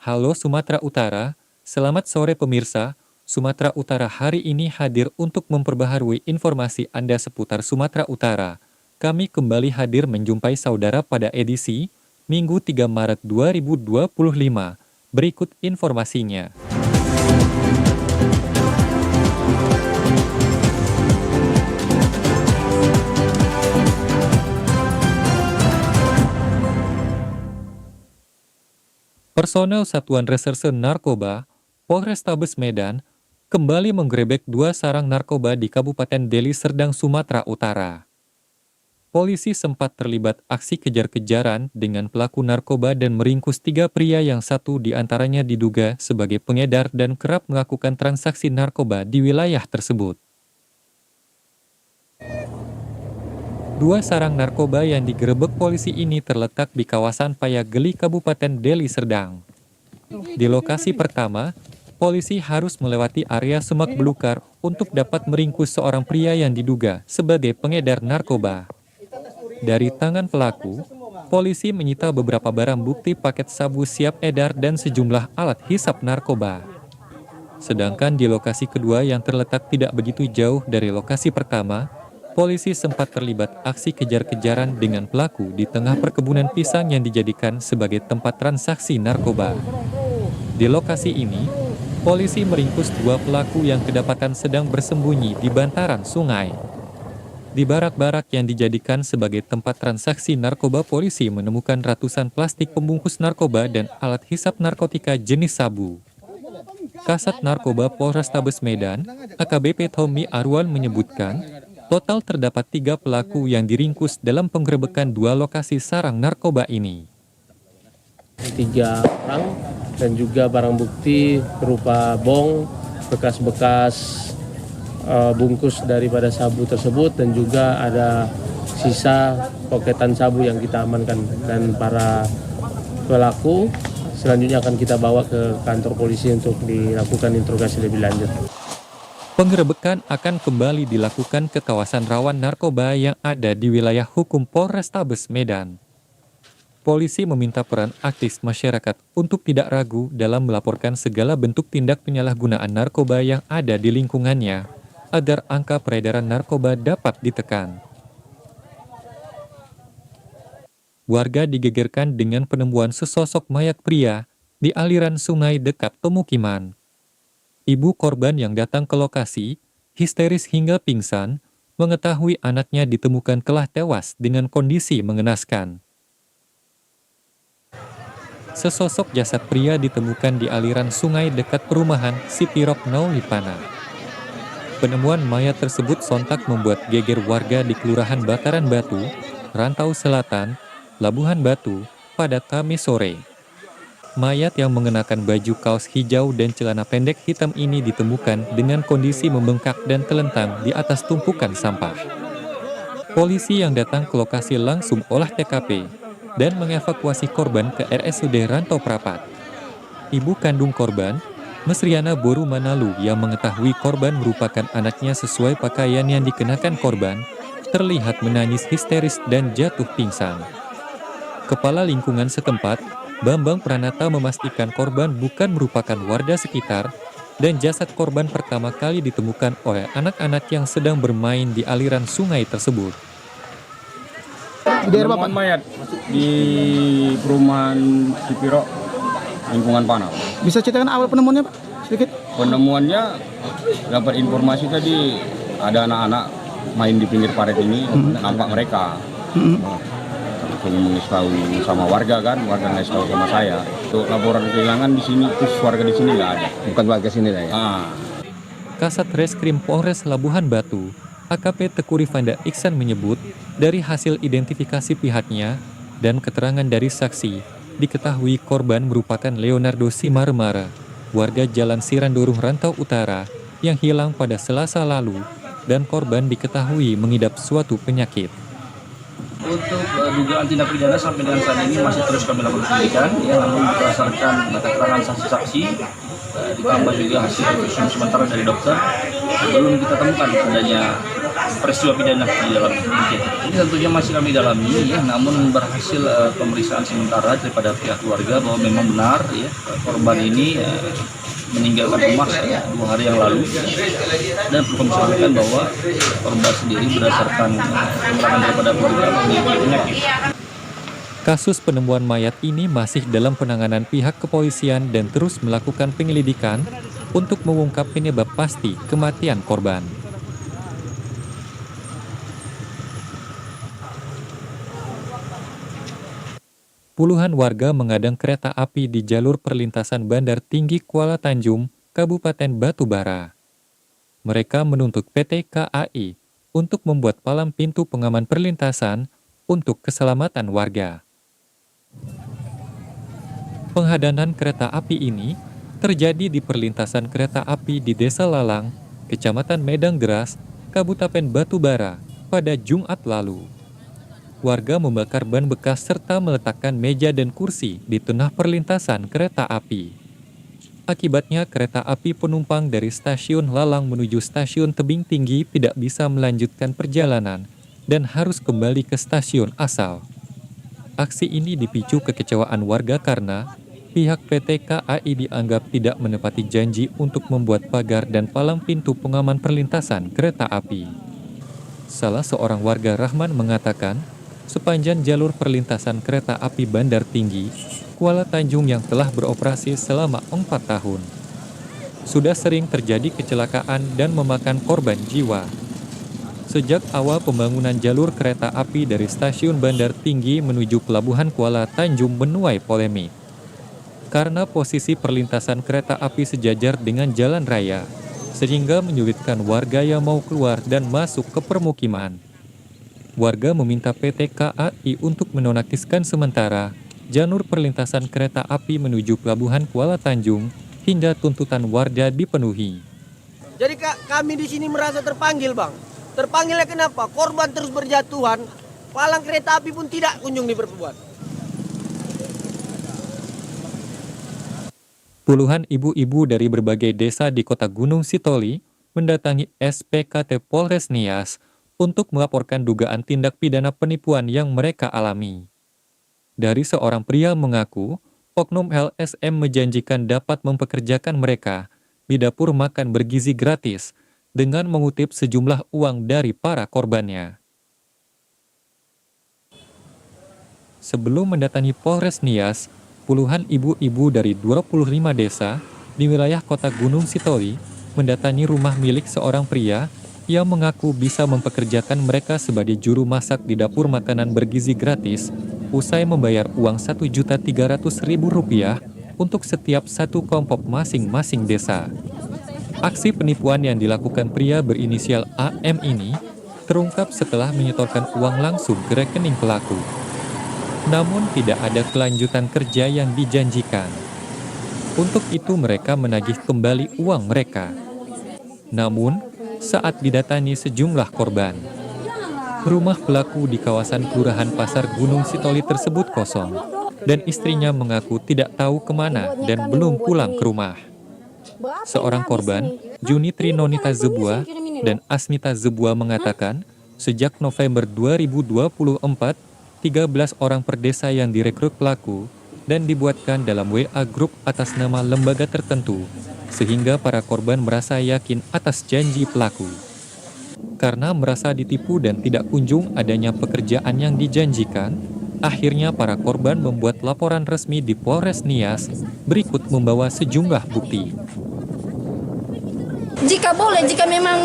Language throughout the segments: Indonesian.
Halo Sumatera Utara, selamat sore pemirsa. Sumatera Utara hari ini hadir untuk memperbaharui informasi Anda seputar Sumatera Utara. Kami kembali hadir menjumpai saudara pada edisi Minggu 3 Maret 2025. Berikut informasinya. Personel Satuan Reserse Narkoba, Polrestabes Medan, kembali menggerebek 2 sarang narkoba di Kabupaten Deli Serdang, Sumatera Utara. Polisi sempat terlibat aksi kejar-kejaran dengan pelaku narkoba dan meringkus 3 pria yang satu diantaranya diduga sebagai pengedar dan kerap melakukan transaksi narkoba di wilayah tersebut. 2 sarang narkoba yang digerebek polisi ini terletak di kawasan Payageli, Kabupaten Deli Serdang. Di lokasi pertama, polisi harus melewati area semak belukar untuk dapat meringkus seorang pria yang diduga sebagai pengedar narkoba. Dari tangan pelaku, polisi menyita beberapa barang bukti paket sabu siap edar dan sejumlah alat hisap narkoba. Sedangkan di lokasi kedua yang terletak tidak begitu jauh dari lokasi pertama, polisi sempat terlibat aksi kejar-kejaran dengan pelaku di tengah perkebunan pisang yang dijadikan sebagai tempat transaksi narkoba. Di lokasi ini, polisi meringkus 2 pelaku yang kedapatan sedang bersembunyi di bantaran sungai. Di barak-barak yang dijadikan sebagai tempat transaksi narkoba, polisi menemukan ratusan plastik pembungkus narkoba dan alat hisap narkotika jenis sabu. Kasat Narkoba Polrestabes Medan, AKBP Tommy Arwan menyebutkan, total terdapat 3 pelaku yang diringkus dalam penggerebekan 2 lokasi sarang narkoba ini. 3 orang dan juga barang bukti berupa bong, bekas-bekas bungkus daripada sabu tersebut, dan juga ada sisa poketan sabu yang kita amankan. Dan para pelaku selanjutnya akan kita bawa ke kantor polisi untuk dilakukan interogasi lebih lanjut. Penggerebekan akan kembali dilakukan ke kawasan rawan narkoba yang ada di wilayah hukum Polrestabes Medan. Polisi meminta peran aktif masyarakat untuk tidak ragu dalam melaporkan segala bentuk tindak penyalahgunaan narkoba yang ada di lingkungannya, agar angka peredaran narkoba dapat ditekan. Warga digegerkan dengan penemuan sesosok mayat pria di aliran sungai dekat pemukiman. Ibu korban yang datang ke lokasi, histeris hingga pingsan, mengetahui anaknya ditemukan telah tewas dengan kondisi mengenaskan. Sesosok jasad pria ditemukan di aliran sungai dekat perumahan Sipirok Naulipana. Penemuan mayat tersebut sontak membuat geger warga di Kelurahan Bataran Batu, Rantau Selatan, Labuhan Batu, pada Kamis sore. Mayat yang mengenakan baju kaos hijau dan celana pendek hitam ini ditemukan dengan kondisi membengkak dan telentang di atas tumpukan sampah. Polisi yang datang ke lokasi langsung olah TKP dan mengevakuasi korban ke RSUD Rantau Prapat. Ibu kandung korban, Mesriana Boru Manalu, yang mengetahui korban merupakan anaknya sesuai pakaian yang dikenakan korban, terlihat menangis histeris dan jatuh pingsan. Kepala lingkungan setempat, Bambang Pranata, memastikan korban bukan merupakan warga sekitar dan jasad korban pertama kali ditemukan oleh anak-anak yang sedang bermain di aliran sungai tersebut. Penemuan mayat di perumahan Sipirok, lingkungan Panau. Bisa ceritakan awal penemuannya, Pak? Sedikit. Penemuannya dapat informasi tadi ada anak-anak main di pinggir parit ini, nampak mereka. Langsung tahu sama warga kan, warga nggak tahu sama saya. Untuk laporan kehilangan di sini, terus warga di sini nggak ada. Bukan warga sini lah ya. Kasat Reskrim Polres Labuhan Batu, AKP Teku Rifanda Iksan menyebut, dari hasil identifikasi pihaknya dan keterangan dari saksi, diketahui korban merupakan Leonardo Simarmara, warga Jalan Sirandurung Rantau Utara, yang hilang pada Selasa lalu, dan korban diketahui mengidap suatu penyakit. Untuk dugaan tindak pidana sampai dengan saat ini masih terus kami lakukan penyidikan, namun berdasarkan keterangan saksi-saksi ditambah juga hasil visum sementara dari dokter, belum kita temukan adanya peristiwa pidana di dalam ini. Ini tentunya masih kami dalami ya, namun berhasil pemeriksaan sementara daripada pihak keluarga bahwa memang benar ya korban ini meninggalkan rumah 2 hari yang lalu, dan perlu kami sampaikan bahwa korban sendiri berdasarkan keterangan daripada keluarga memiliki penyakit. Kasus penemuan mayat ini masih dalam penanganan pihak kepolisian dan terus melakukan penyelidikan untuk mengungkap penyebab pasti kematian korban. Puluhan warga mengadang kereta api di jalur perlintasan Bandar Tinggi Kuala Tanjung, Kabupaten Batubara. Mereka menuntut PT KAI untuk membuat palang pintu pengaman perlintasan untuk keselamatan warga. Penghadanan kereta api ini terjadi di perlintasan kereta api di Desa Lalang, Kecamatan Medang Geras, Kabupaten Batubara pada Jumat lalu. Warga membakar ban bekas serta meletakkan meja dan kursi di tengah perlintasan kereta api. Akibatnya kereta api penumpang dari stasiun Lalang menuju stasiun Tebing Tinggi tidak bisa melanjutkan perjalanan dan harus kembali ke stasiun asal. Aksi ini dipicu kekecewaan warga karena pihak PT KAI dianggap tidak menepati janji untuk membuat pagar dan palang pintu pengaman perlintasan kereta api. Salah seorang warga Rahman mengatakan, sepanjang jalur perlintasan kereta api Bandar Tinggi Kuala Tanjung yang telah beroperasi selama 4 tahun, sudah sering terjadi kecelakaan dan memakan korban jiwa. Sejak awal pembangunan jalur kereta api dari stasiun Bandar Tinggi menuju Pelabuhan Kuala Tanjung menuai polemik. Karena posisi perlintasan kereta api sejajar dengan jalan raya, sehingga menyulitkan warga yang mau keluar dan masuk ke permukiman. Warga meminta PT KAI untuk menonaktifkan sementara jalur perlintasan kereta api menuju Pelabuhan Kuala Tanjung hingga tuntutan warga dipenuhi. Jadi kami di sini merasa terpanggil, Bang. Terpanggilnya kenapa? Korban terus berjatuhan, palang kereta api pun tidak kunjung diperbuat. Puluhan ibu-ibu dari berbagai desa di kota Gunung Sitoli mendatangi SPKT Polres Nias untuk melaporkan dugaan tindak pidana penipuan yang mereka alami. Dari seorang pria mengaku, oknum LSM menjanjikan dapat mempekerjakan mereka di dapur makan bergizi gratis dengan mengutip sejumlah uang dari para korbannya. Sebelum mendatangi Polres Nias, puluhan ibu-ibu dari 25 desa di wilayah kota Gunung Sitoli mendatangi rumah milik seorang pria yang mengaku bisa mempekerjakan mereka sebagai juru masak di dapur makanan bergizi gratis usai membayar uang Rp1.300.000 untuk setiap satu kelompok masing-masing desa. Aksi penipuan yang dilakukan pria berinisial AM ini terungkap setelah menyetorkan uang langsung ke rekening pelaku. Namun tidak ada kelanjutan kerja yang dijanjikan. Untuk itu mereka menagih kembali uang mereka. Namun, saat didatangi sejumlah korban, rumah pelaku di kawasan Kelurahan Pasar Gunung Sitoli tersebut kosong, dan istrinya mengaku tidak tahu kemana dan belum pulang ke rumah. Seorang korban, Junitri Nonita Zebua dan Asmita Zebua mengatakan, sejak November 2024, 13 orang per desa yang direkrut pelaku dan dibuatkan dalam WA grup atas nama lembaga tertentu, sehingga para korban merasa yakin atas janji pelaku. Karena merasa ditipu dan tidak kunjung adanya pekerjaan yang dijanjikan, akhirnya para korban membuat laporan resmi di Polres Nias berikut membawa sejumlah bukti. Jika boleh, jika memang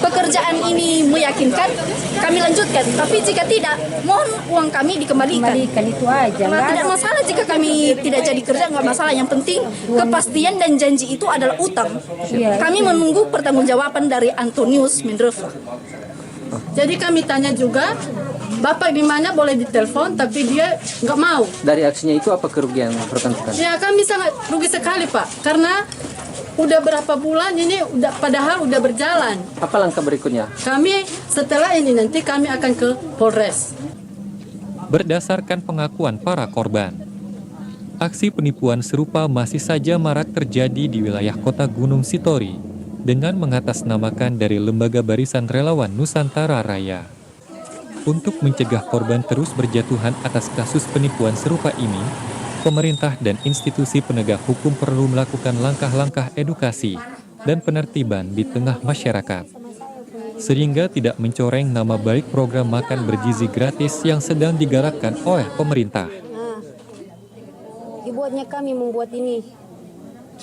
pekerjaan ini meyakinkan, kami lanjutkan. Tapi jika tidak, mohon uang kami dikembalikan. Itu aja. Nah, tidak masalah jika kami tidak jadi kerja, nggak masalah. Yang penting kepastian dan janji itu adalah utang. Kami menunggu pertanggungjawaban dari Antonius Mindreva. Jadi kami tanya juga, Bapak di mana boleh ditelepon, tapi dia nggak mau. Dari aksinya itu apa kerugian perkantoran? Ya kami sangat rugi sekali Pak, karena udah berapa bulan ini padahal udah berjalan. Apa langkah berikutnya? Kami setelah ini nanti kami akan ke Polres. Berdasarkan pengakuan para korban, aksi penipuan serupa masih saja marak terjadi di wilayah kota Gunung Sitoli dengan mengatasnamakan dari Lembaga Barisan Relawan Nusantara Raya. Untuk mencegah korban terus berjatuhan atas kasus penipuan serupa ini, pemerintah dan institusi penegak hukum perlu melakukan langkah-langkah edukasi dan penertiban di tengah masyarakat, sehingga tidak mencoreng nama baik program makan bergizi gratis yang sedang digalakkan oleh pemerintah. Dibuatnya kami membuat ini.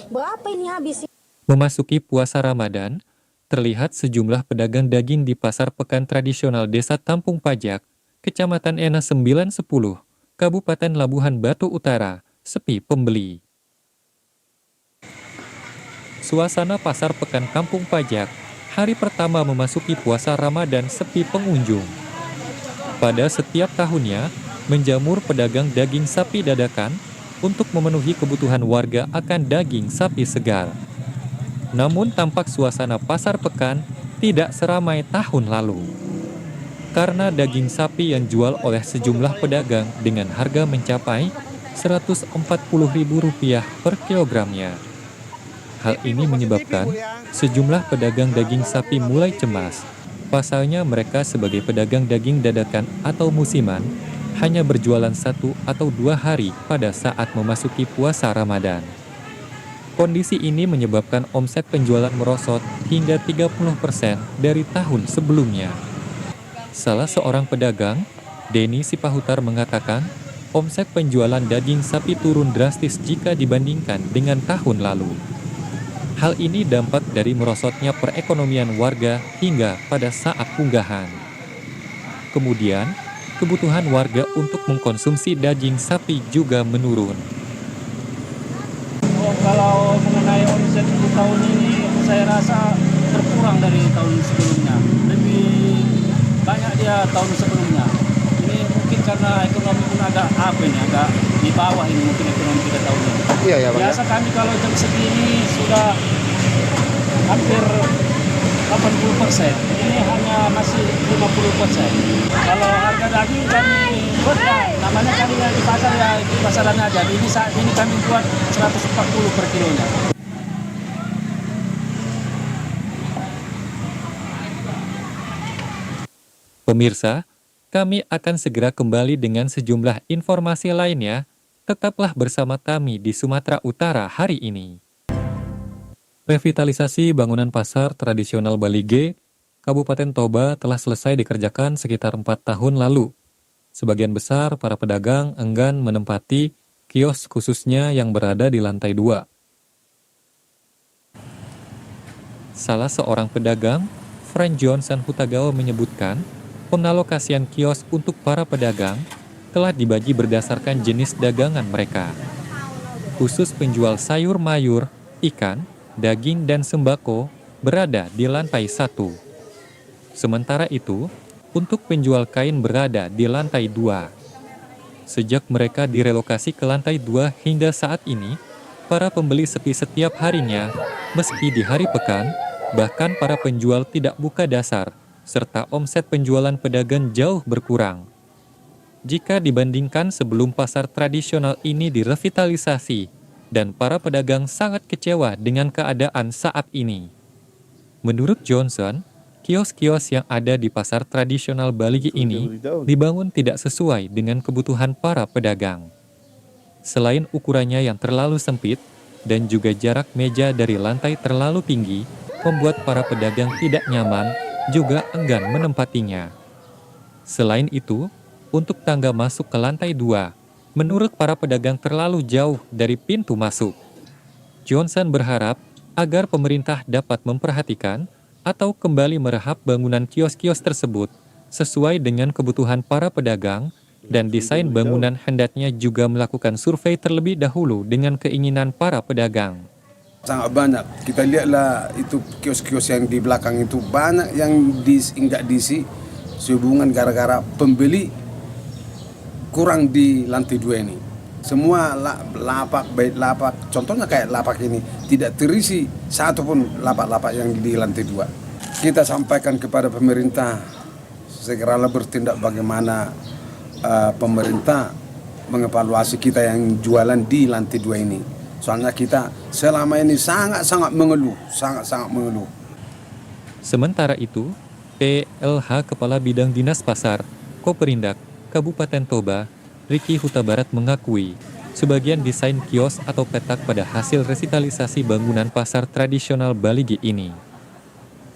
Berapa ini habis? Memasuki puasa Ramadan, terlihat sejumlah pedagang daging di pasar pekan tradisional Desa Tampung Pajak, Kecamatan Ena 910, Kabupaten Labuhan Batu Utara, sepi pembeli. Suasana pasar pekan Kampung Pajak, hari pertama memasuki puasa Ramadan sepi pengunjung. Pada setiap tahunnya, menjamur pedagang daging sapi dadakan untuk memenuhi kebutuhan warga akan daging sapi segar. Namun tampak suasana pasar pekan tidak seramai tahun lalu. Karena daging sapi yang jual oleh sejumlah pedagang dengan harga mencapai Rp140.000 per kilogramnya. Hal ini menyebabkan sejumlah pedagang daging sapi mulai cemas. Pasalnya mereka sebagai pedagang daging dadakan atau musiman hanya berjualan 1 atau 2 hari pada saat memasuki puasa Ramadan. Kondisi ini menyebabkan omset penjualan merosot hingga 30% dari tahun sebelumnya. Salah seorang pedagang, Denny Sipahutar, mengatakan omset penjualan daging sapi turun drastis jika dibandingkan dengan tahun lalu. Hal ini dampak dari merosotnya perekonomian warga hingga pada saat unggahan. Kemudian, kebutuhan warga untuk mengkonsumsi daging sapi juga menurun. Kalau mengenai omset untuk tahun ini, saya rasa berkurang dari tahun sebelumnya. Lebih banyak dia tahun sebelumnya. Ini mungkin karena ekonomi pun agak agak di bawah ini mungkin ekonomi kita tahun ini. Iya, ya, Bang. Biasa kami kalau jam segini sudah hampir 80%. Ini hanya masih 50%. Kalau harga daging kami buat namanya kami di pasar ya di pasaran aja. Ini saat ini kami buat 140 per kilonya. Pemirsa, kami akan segera kembali dengan sejumlah informasi lainnya. Tetaplah bersama kami di Sumatera Utara hari ini. Revitalisasi bangunan pasar tradisional Balige, Kabupaten Toba telah selesai dikerjakan sekitar 4 tahun lalu. Sebagian besar para pedagang enggan menempati kios khususnya yang berada di lantai 2. Salah seorang pedagang, Frank Johnson Hutagawa, menyebutkan pengalokasian kios untuk para pedagang telah dibagi berdasarkan jenis dagangan mereka. Khusus penjual sayur mayur, ikan, daging, dan sembako berada di lantai 1. Sementara itu, untuk penjual kain berada di lantai 2. Sejak mereka direlokasi ke lantai 2 hingga saat ini, para pembeli sepi setiap harinya, meski di hari pekan, bahkan para penjual tidak buka dasar, serta omset penjualan pedagang jauh berkurang. Jika dibandingkan sebelum pasar tradisional ini direvitalisasi, dan para pedagang sangat kecewa dengan keadaan saat ini. Menurut Johnson, kios-kios yang ada di pasar tradisional Balige ini dibangun tidak sesuai dengan kebutuhan para pedagang. Selain ukurannya yang terlalu sempit dan juga jarak meja dari lantai terlalu tinggi, membuat para pedagang tidak nyaman, juga enggan menempatinya. Selain itu, untuk tangga masuk ke lantai 2, menurut para pedagang terlalu jauh dari pintu masuk. Johnson berharap agar pemerintah dapat memperhatikan atau kembali merehab bangunan kios-kios tersebut sesuai dengan kebutuhan para pedagang, dan desain bangunan hendaknya juga melakukan survei terlebih dahulu dengan keinginan para pedagang. Sangat banyak. Kita lihatlah itu kios-kios yang di belakang itu banyak yang enggak diisi sehubungan gara-gara pembeli kurang di lantai 2 ini. Semua lapak, baik lapak, contohnya kayak lapak ini, tidak terisi satu pun lapak-lapak yang di lantai 2. Kita sampaikan kepada pemerintah, segeralah bertindak bagaimana pemerintah mengevaluasi kita yang jualan di lantai 2 ini, Soalnya kita selama ini sangat-sangat mengeluh, sangat-sangat mengeluh. Sementara itu, PLH Kepala Bidang Dinas Pasar, Koperindak, Kabupaten Toba, Riki Huta Barat mengakui, sebagian desain kios atau petak pada hasil revitalisasi bangunan pasar tradisional Baligi ini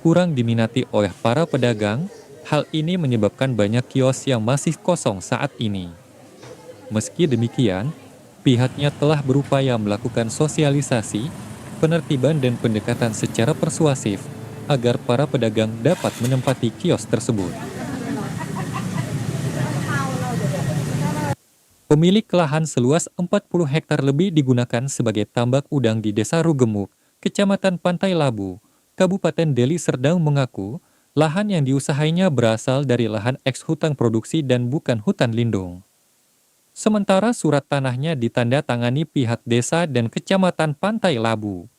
kurang diminati oleh para pedagang. Hal ini menyebabkan banyak kios yang masih kosong saat ini. Meski demikian, pihaknya telah berupaya melakukan sosialisasi, penertiban dan pendekatan secara persuasif agar para pedagang dapat menempati kios tersebut. Pemilik lahan seluas 40 hektar lebih digunakan sebagai tambak udang di Desa Rugemuk, Kecamatan Pantai Labu, Kabupaten Deli Serdang mengaku lahan yang diusahainya berasal dari lahan eks-hutan produksi dan bukan hutan lindung. Sementara surat tanahnya ditandatangani pihak desa dan Kecamatan Pantai Labu.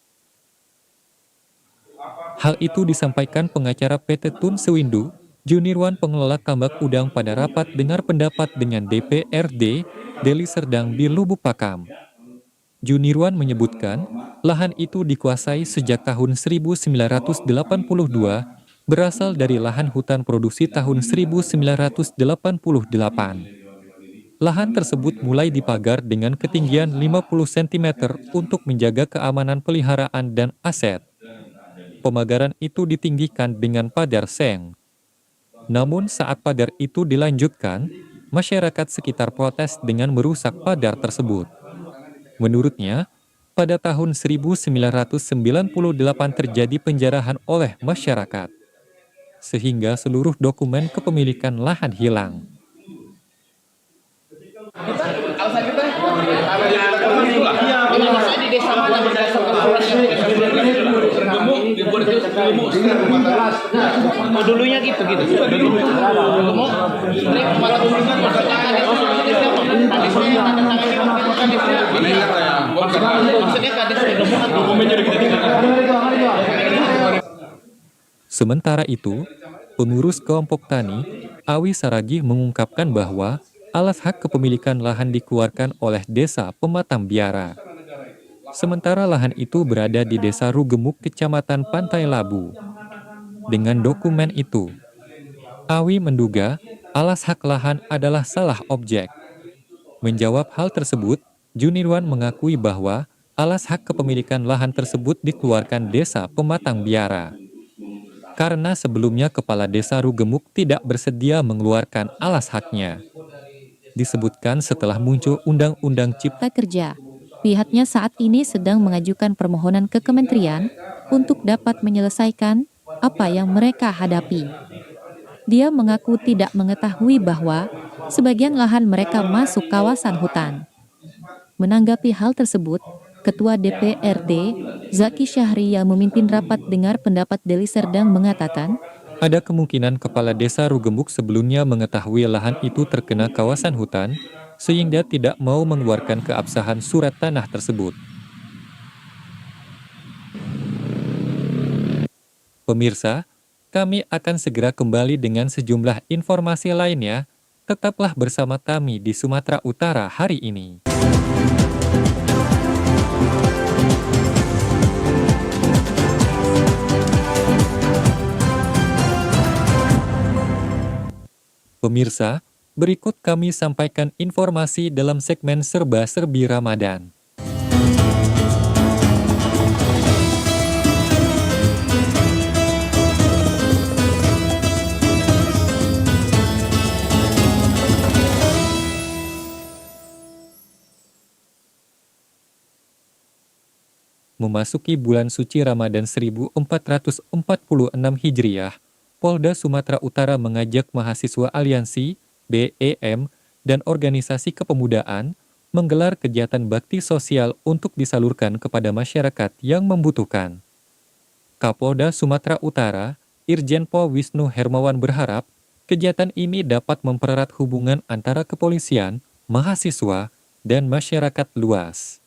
Hal itu disampaikan pengacara PT Tun Sewindu, Junirwan pengelola tambak udang pada rapat dengar pendapat dengan DPRD Deli Serdang di Lubuk Pakam. Junirwan menyebutkan, lahan itu dikuasai sejak tahun 1982, berasal dari lahan hutan produksi tahun 1988. Lahan tersebut mulai dipagar dengan ketinggian 50 cm untuk menjaga keamanan peliharaan dan aset. Pemagaran itu ditinggikan dengan pagar seng. Namun saat pagar itu dilanjutkan, masyarakat sekitar protes dengan merusak pagar tersebut. Menurutnya, pada tahun 1998 terjadi penjarahan oleh masyarakat, sehingga seluruh dokumen kepemilikan lahan hilang. Dulunya gitu. Sementara itu, pengurus kelompok tani, Awi Saragih mengungkapkan bahwa alas hak kepemilikan lahan dikeluarkan oleh Desa Pematang Biara. Sementara lahan itu berada di Desa Rugemuk, Kecamatan Pantai Labu. Dengan dokumen itu, Awi menduga alas hak lahan adalah salah objek. Menjawab hal tersebut, Junirwan mengakui bahwa alas hak kepemilikan lahan tersebut dikeluarkan Desa Pematang Biara. Karena sebelumnya Kepala Desa Rugemuk tidak bersedia mengeluarkan alas haknya. Disebutkan setelah muncul Undang-Undang Cipta Kerja, pihaknya saat ini sedang mengajukan permohonan ke kementerian untuk dapat menyelesaikan apa yang mereka hadapi. Dia mengaku tidak mengetahui bahwa sebagian lahan mereka masuk kawasan hutan. Menanggapi hal tersebut, Ketua DPRD Zaki Syahri yang memimpin rapat dengar pendapat Deli Serdang mengatakan, ada kemungkinan Kepala Desa Rugemuk sebelumnya mengetahui lahan itu terkena kawasan hutan, sehingga tidak mau mengeluarkan keabsahan surat tanah tersebut. Pemirsa, kami akan segera kembali dengan sejumlah informasi lainnya. Tetaplah bersama kami di Sumatera Utara hari ini. Pemirsa, berikut kami sampaikan informasi dalam segmen Serba-Serbi Ramadan. Memasuki bulan suci Ramadan 1446 Hijriah, Polda Sumatera Utara mengajak mahasiswa aliansi, BEM, dan organisasi kepemudaan menggelar kegiatan bakti sosial untuk disalurkan kepada masyarakat yang membutuhkan. Kapolda Sumatera Utara, Irjen Pol Wisnu Hermawan berharap kegiatan ini dapat mempererat hubungan antara kepolisian, mahasiswa, dan masyarakat luas.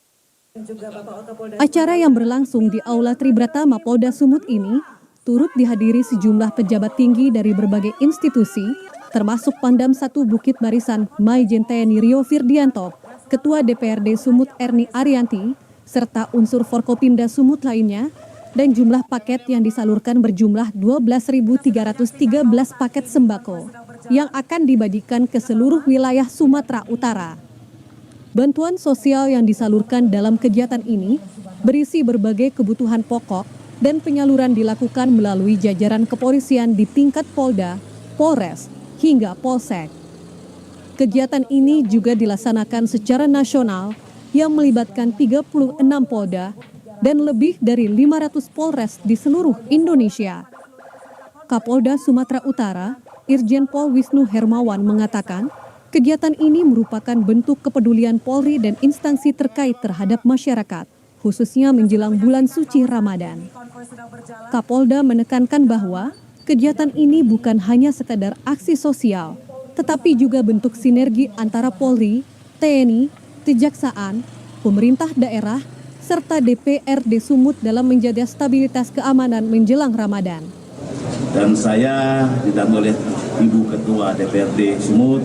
Acara yang berlangsung di Aula Tribratama Polda Sumut ini turut dihadiri sejumlah pejabat tinggi dari berbagai institusi, termasuk Pangdam 1 Bukit Barisan Maijen TNI Rio Firdianto, Ketua DPRD Sumut Erni Arianti, serta unsur Forkopimda Sumut lainnya, dan jumlah paket yang disalurkan berjumlah 12.313 paket sembako yang akan dibagikan ke seluruh wilayah Sumatera Utara. Bantuan sosial yang disalurkan dalam kegiatan ini berisi berbagai kebutuhan pokok dan penyaluran dilakukan melalui jajaran kepolisian di tingkat Polda, Polres, hingga Polsek. Kegiatan ini juga dilaksanakan secara nasional yang melibatkan 36 Polda dan lebih dari 500 Polres di seluruh Indonesia. Kapolda Sumatera Utara, Irjen Pol Wisnu Hermawan mengatakan, kegiatan ini merupakan bentuk kepedulian Polri dan instansi terkait terhadap masyarakat, khususnya menjelang bulan suci Ramadan. Kapolda menekankan bahwa kegiatan ini bukan hanya sekadar aksi sosial, tetapi juga bentuk sinergi antara Polri, TNI, Kejaksaan, pemerintah daerah, serta DPRD Sumut dalam menjaga stabilitas keamanan menjelang Ramadan. Dan saya didampingi oleh Ibu Ketua DPRD Sumut,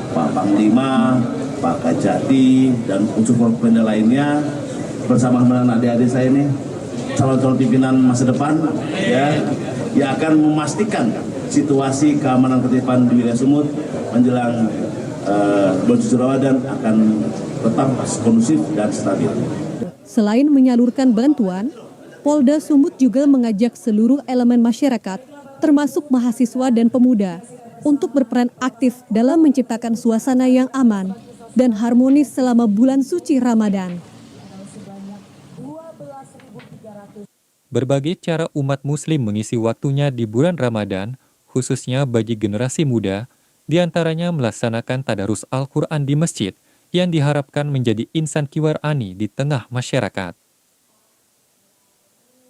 Pak Panglima, Pak Kajati, dan unsur Forkopimda lainnya, bersama dengan adik-adik saya ini, calon-calon pimpinan masa depan, ya, yang akan memastikan situasi keamanan ketertiban di wilayah Sumut menjelang bulan suci Ramadan akan tetap kondusif dan stabil. Selain menyalurkan bantuan, Polda Sumut juga mengajak seluruh elemen masyarakat, termasuk mahasiswa dan pemuda, untuk berperan aktif dalam menciptakan suasana yang aman dan harmonis selama bulan suci Ramadan. Berbagai cara umat muslim mengisi waktunya di bulan Ramadan, khususnya bagi generasi muda, diantaranya melaksanakan tadarus Al-Quran di masjid, yang diharapkan menjadi insan kiwarani di tengah masyarakat.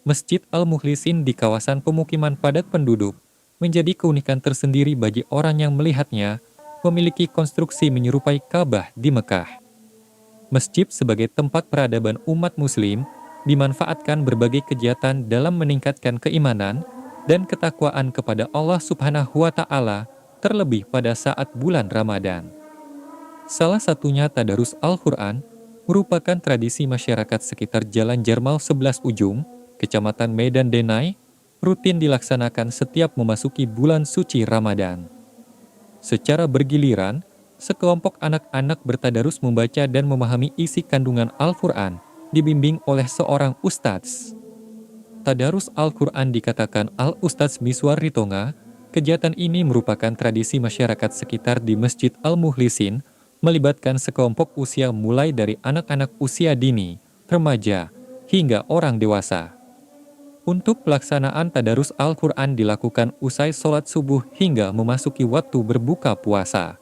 Masjid Al-Mukhlisin di kawasan pemukiman padat penduduk menjadi keunikan tersendiri bagi orang yang melihatnya, memiliki konstruksi menyerupai Ka'bah di Mekah. Masjid sebagai tempat peradaban umat muslim dimanfaatkan berbagai kegiatan dalam meningkatkan keimanan dan ketakwaan kepada Allah Subhanahu wa Ta'ala, terlebih pada saat bulan Ramadan. Salah satunya tadarus Al-Quran merupakan tradisi masyarakat sekitar Jalan Jarmal 11 Ujung, Kecamatan Medan Denai, rutin dilaksanakan setiap memasuki bulan suci Ramadan. Secara bergiliran, sekelompok anak-anak bertadarus membaca dan memahami isi kandungan Al-Quran, dibimbing oleh seorang ustadz. Tadarus Al-Quran dikatakan Al-Ustadz Miswar Ritonga. Kegiatan ini merupakan tradisi masyarakat sekitar di Masjid Al-Mukhlisin, melibatkan sekelompok usia mulai dari anak-anak usia dini, remaja, hingga orang dewasa. Untuk pelaksanaan tadarus Al-Quran dilakukan usai sholat subuh hingga memasuki waktu berbuka puasa.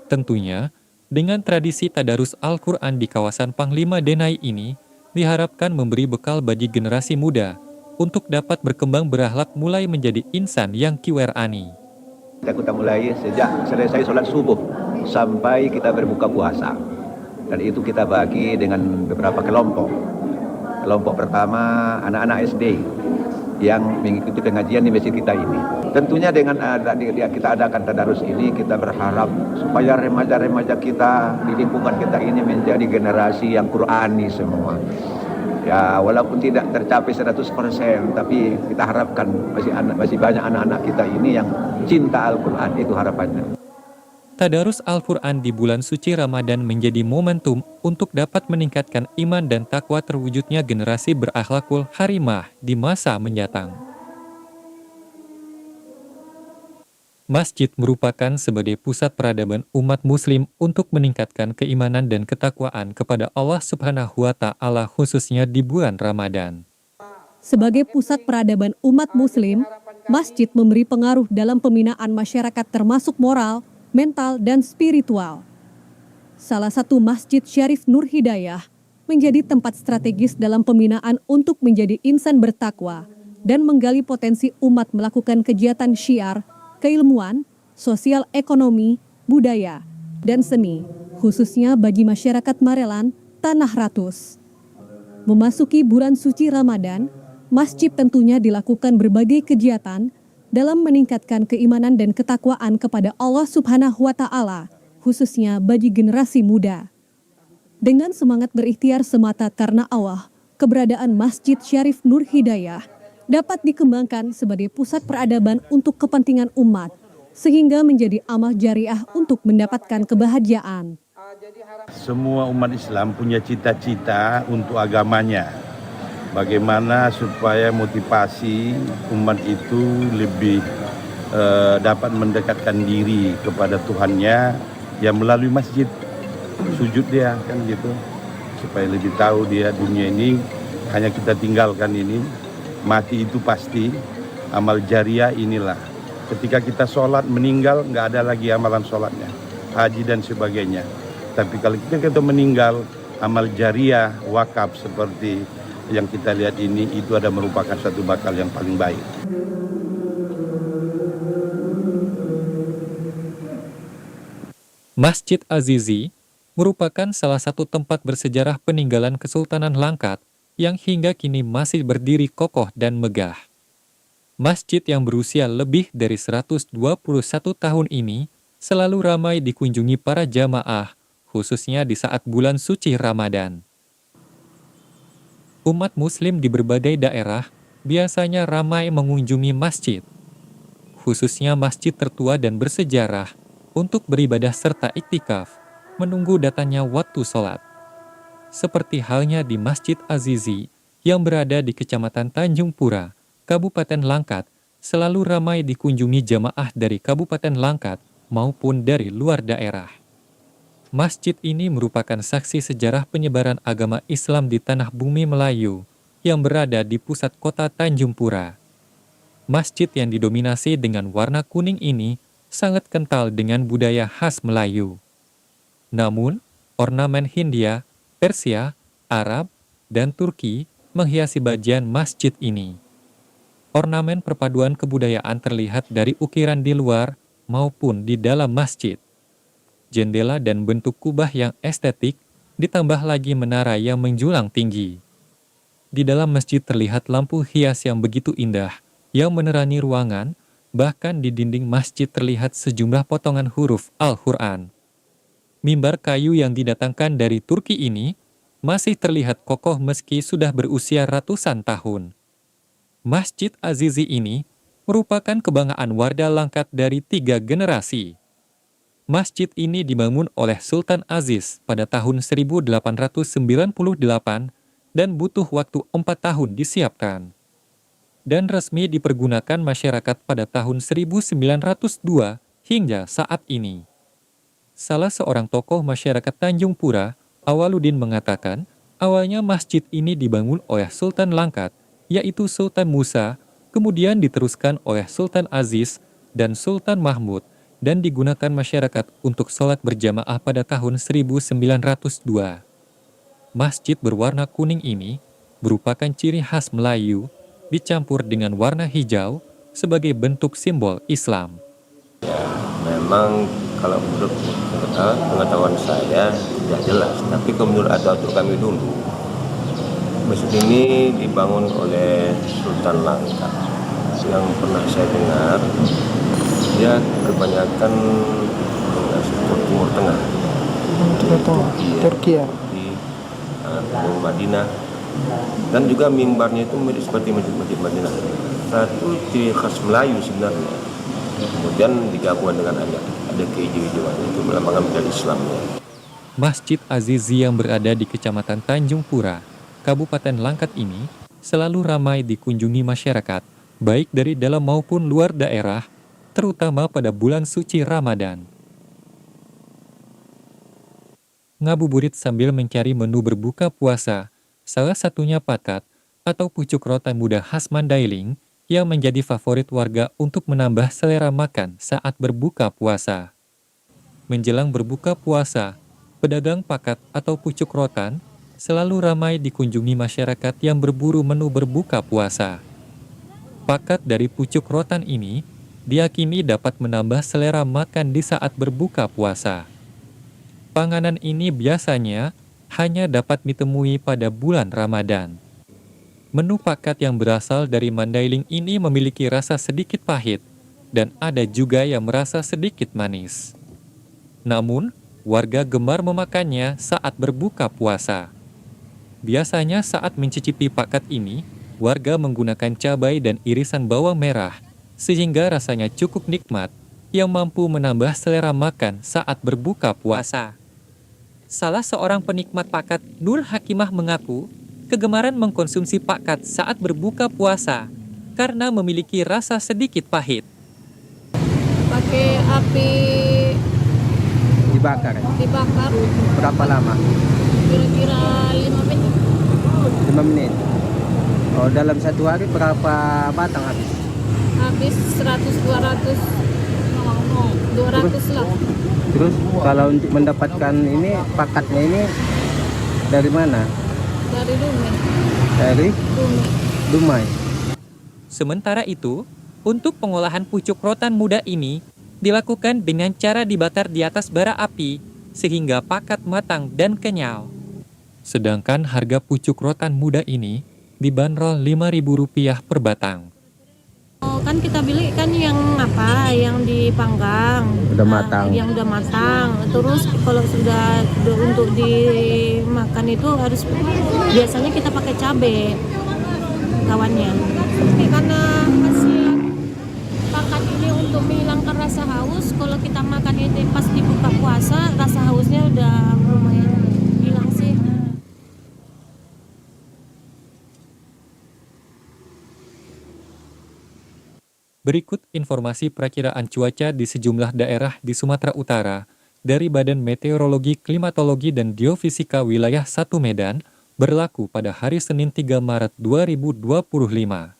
Tentunya, dengan tradisi tadarus Al-Quran di kawasan Panglima Denai ini, diharapkan memberi bekal bagi generasi muda untuk dapat berkembang berakhlak mulai menjadi insan yang kiwarani. Kita mulai sejak selesai sholat subuh sampai kita berbuka puasa. Dan itu kita bagi dengan beberapa kelompok. Kelompok pertama anak-anak SD yang mengikuti pengajian di masjid kita ini. Tentunya dengan kita adakan tadarus ini, kita berharap supaya remaja-remaja kita di lingkungan kita ini menjadi generasi yang Qurani semua. Ya, walaupun tidak tercapai 100%, tapi kita harapkan masih banyak anak-anak kita ini yang cinta Al-Quran, itu harapannya. Tadarus Al-Quran di bulan suci Ramadan menjadi momentum untuk dapat meningkatkan iman dan takwa terwujudnya generasi berakhlakul harimah di masa mendatang. Masjid merupakan sebagai pusat peradaban umat muslim untuk meningkatkan keimanan dan ketakwaan kepada Allah Subhanahu wa Ta'ala, khususnya di bulan Ramadan. Sebagai pusat peradaban umat muslim, masjid memberi pengaruh dalam pembinaan masyarakat termasuk moral, mental, dan spiritual. Salah satu Masjid Syarif Nur Hidayah menjadi tempat strategis dalam pembinaan untuk menjadi insan bertakwa dan menggali potensi umat melakukan kegiatan syiar, keilmuan, sosial ekonomi, budaya, dan seni, khususnya bagi masyarakat Marelan, Tanah Ratus. Memasuki bulan suci Ramadan, masjid tentunya dilakukan berbagai kegiatan dalam meningkatkan keimanan dan ketakwaan kepada Allah Subhanahu wa Ta'ala, khususnya bagi generasi muda. Dengan semangat berikhtiar semata karena Allah, keberadaan Masjid Syarif Nur Hidayah dapat dikembangkan sebagai pusat peradaban untuk kepentingan umat, sehingga menjadi amal jariah untuk mendapatkan kebahagiaan. Semua umat Islam punya cita-cita untuk agamanya. Bagaimana supaya motivasi umat itu lebih dapat mendekatkan diri kepada Tuhannya yang melalui masjid. Sujud dia kan gitu, supaya lebih tahu dia dunia ini hanya kita tinggalkan ini, mati itu pasti. Amal jariah inilah ketika kita sholat meninggal nggak ada lagi amalan sholatnya, haji dan sebagainya. Tapi kalau kita meninggal, amal jariah wakaf seperti yang kita lihat ini, itu ada merupakan satu bakal yang paling baik. Masjid Azizi merupakan salah satu tempat bersejarah peninggalan Kesultanan Langkat yang hingga kini masih berdiri kokoh dan megah. Masjid yang berusia lebih dari 121 tahun ini selalu ramai dikunjungi para jamaah, khususnya di saat bulan suci Ramadan. Umat Muslim di berbagai daerah biasanya ramai mengunjungi masjid, khususnya masjid tertua dan bersejarah, untuk beribadah serta iktikaf, menunggu datangnya waktu sholat. Seperti halnya di Masjid Azizi yang berada di Kecamatan Tanjung Pura, Kabupaten Langkat, selalu ramai dikunjungi jamaah dari Kabupaten Langkat maupun dari luar daerah. Masjid ini merupakan saksi sejarah penyebaran agama Islam di tanah bumi Melayu yang berada di pusat kota Tanjung Pura. Masjid yang didominasi dengan warna kuning ini sangat kental dengan budaya khas Melayu. Namun, ornamen Hindia, Persia, Arab, dan Turki menghiasi bagian masjid ini. Ornamen perpaduan kebudayaan terlihat dari ukiran di luar maupun di dalam masjid. Jendela dan bentuk kubah yang estetik, ditambah lagi menara yang menjulang tinggi. Di dalam masjid terlihat lampu hias yang begitu indah, yang menerangi ruangan. Bahkan di dinding masjid terlihat sejumlah potongan huruf Al-Quran. Mimbar kayu yang didatangkan dari Turki ini masih terlihat kokoh meski sudah berusia ratusan tahun. Masjid Azizi ini merupakan kebanggaan warga Langkat dari 3 generasi. Masjid ini dibangun oleh Sultan Aziz pada tahun 1898 dan butuh waktu 4 tahun disiapkan. Dan resmi dipergunakan masyarakat pada tahun 1902 hingga saat ini. Salah seorang tokoh masyarakat Tanjung Pura, Awaludin, mengatakan awalnya masjid ini dibangun oleh Sultan Langkat, yaitu Sultan Musa, kemudian diteruskan oleh Sultan Aziz dan Sultan Mahmud, dan digunakan masyarakat untuk sholat berjamaah pada tahun 1902. Masjid berwarna kuning ini merupakan ciri khas Melayu, dicampur dengan warna hijau sebagai bentuk simbol Islam. Ya, memang kalau menurut pengetahuan saya tidak jelas, tapi kalau menurut atau kami dulu, masjid ini dibangun oleh Sultan Langkat. Yang pernah saya dengar, dia kebanyakan Timur Tengah, Turki ya, di Madinah. Dan juga mimbarnya itu mirip seperti masjid-masjid Madinah. Satu ciri khas Melayu sebenarnya. Kemudian digabungkan dengan ada kehijau-hijauan, itu melambangkan budaya Islamnya. Masjid Azizi yang berada di Kecamatan Tanjung Pura, Kabupaten Langkat ini selalu ramai dikunjungi masyarakat, baik dari dalam maupun luar daerah, terutama pada bulan suci Ramadan. Ngabuburit sambil mencari menu berbuka puasa, salah satunya pakat atau pucuk roti muda khas Mandailing yang menjadi favorit warga untuk menambah selera makan saat berbuka puasa. Menjelang berbuka puasa, pedagang pakat atau pucuk rotan selalu ramai dikunjungi masyarakat yang berburu menu berbuka puasa. Pakat dari pucuk rotan ini diyakini dapat menambah selera makan di saat berbuka puasa. Panganan ini biasanya hanya dapat ditemui pada bulan Ramadan. Menu pakat yang berasal dari Mandailing ini memiliki rasa sedikit pahit dan ada juga yang merasa sedikit manis. Namun, warga gemar memakannya saat berbuka puasa. Biasanya saat mencicipi pakat ini, warga menggunakan cabai dan irisan bawang merah, sehingga rasanya cukup nikmat yang mampu menambah selera makan saat berbuka puasa. Salah seorang penikmat pakat, Nur Hakimah, mengaku kegemaran mengkonsumsi pakat saat berbuka puasa karena memiliki rasa sedikit pahit. Pakai api Dibakar. berapa lama? Kira-kira 5 menit. 5 menit. Oh, dalam satu hari berapa batang habis? Habis 200 lah. Terus kalau untuk mendapatkan ini pakatnya ini dari mana? Dari Dumai. Dari Dumai. Sementara itu, untuk pengolahan pucuk rotan muda ini dilakukan dengan cara dibakar di atas bara api sehingga pakat matang dan kenyal. Sedangkan harga pucuk rotan muda ini dibanderol Rp5.000 per batang. Kan kita beli kan yang dipanggang, Udah matang. yang udah matang. Terus kalau sudah untuk dimakan itu harus biasanya kita pakai cabai kawannya. Karena khasiat pakat ini untuk menghilangkan rasa haus. Kalau kita makan itu pas dibuka puasa, rasa hausnya udah lumayan hilang sih. Berikut informasi perakiraan cuaca di sejumlah daerah di Sumatera Utara dari Badan Meteorologi, Klimatologi, dan Geofisika Wilayah 1 Medan berlaku pada hari Senin 3 Maret 2025.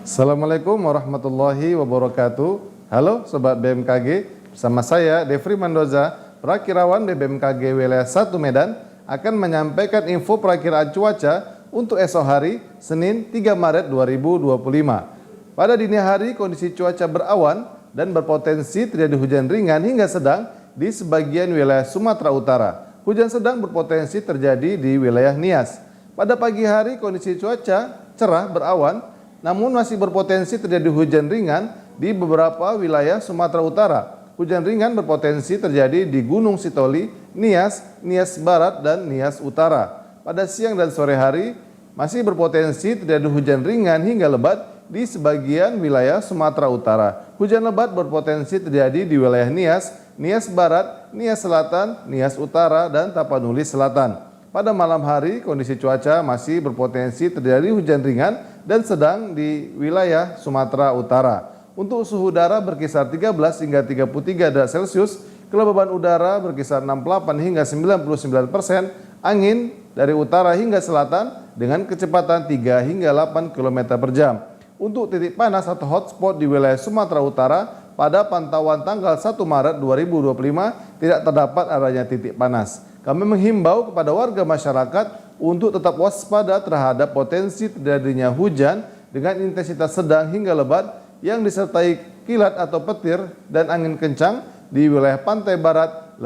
Assalamualaikum warahmatullahi wabarakatuh. Halo Sobat BMKG, bersama saya Devri Mandoza, perakirawan BMKG Wilayah 1 Medan akan menyampaikan info perakiraan cuaca untuk esok hari Senin 3 Maret 2025. Pada dini hari, kondisi cuaca berawan dan berpotensi terjadi hujan ringan hingga sedang di sebagian wilayah Sumatera Utara. Hujan sedang berpotensi terjadi di wilayah Nias. Pada pagi hari, kondisi cuaca cerah berawan, namun masih berpotensi terjadi hujan ringan di beberapa wilayah Sumatera Utara. Hujan ringan berpotensi terjadi di Gunung Sitoli, Nias, Nias Barat, dan Nias Utara. Pada siang dan sore hari, masih berpotensi terjadi hujan ringan hingga lebat di sebagian wilayah Sumatera Utara. Hujan lebat berpotensi terjadi di wilayah Nias, Nias Barat, Nias Selatan, Nias Utara, dan Tapanuli Selatan. Pada malam hari, kondisi cuaca masih berpotensi terjadi hujan ringan dan sedang di wilayah Sumatera Utara. Untuk suhu udara berkisar 13 hingga 33 derajat Celcius, kelembaban udara berkisar 68 hingga 99%, angin dari utara hingga selatan dengan kecepatan 3 hingga 8 km per jam. Untuk titik panas atau hotspot di wilayah Sumatera Utara, pada pantauan tanggal 1 Maret 2025 tidak terdapat adanya titik panas. Kami menghimbau kepada warga masyarakat untuk tetap waspada terhadap potensi terjadinya hujan dengan intensitas sedang hingga lebat yang disertai kilat atau petir dan angin kencang di wilayah pantai barat,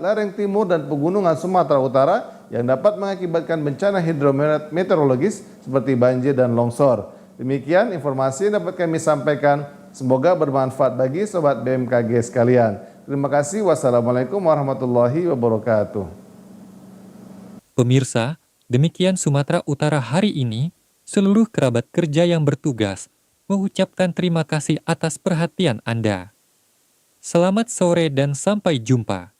lereng timur, dan pegunungan Sumatera Utara yang dapat mengakibatkan bencana hidrometeorologis seperti banjir dan longsor. Demikian informasi yang dapat kami sampaikan. Semoga bermanfaat bagi Sobat BMKG sekalian. Terima kasih. Wassalamualaikum warahmatullahi wabarakatuh. Pemirsa, demikian Sumatera Utara hari ini. Seluruh kerabat kerja yang bertugas mengucapkan terima kasih atas perhatian Anda. Selamat sore dan sampai jumpa.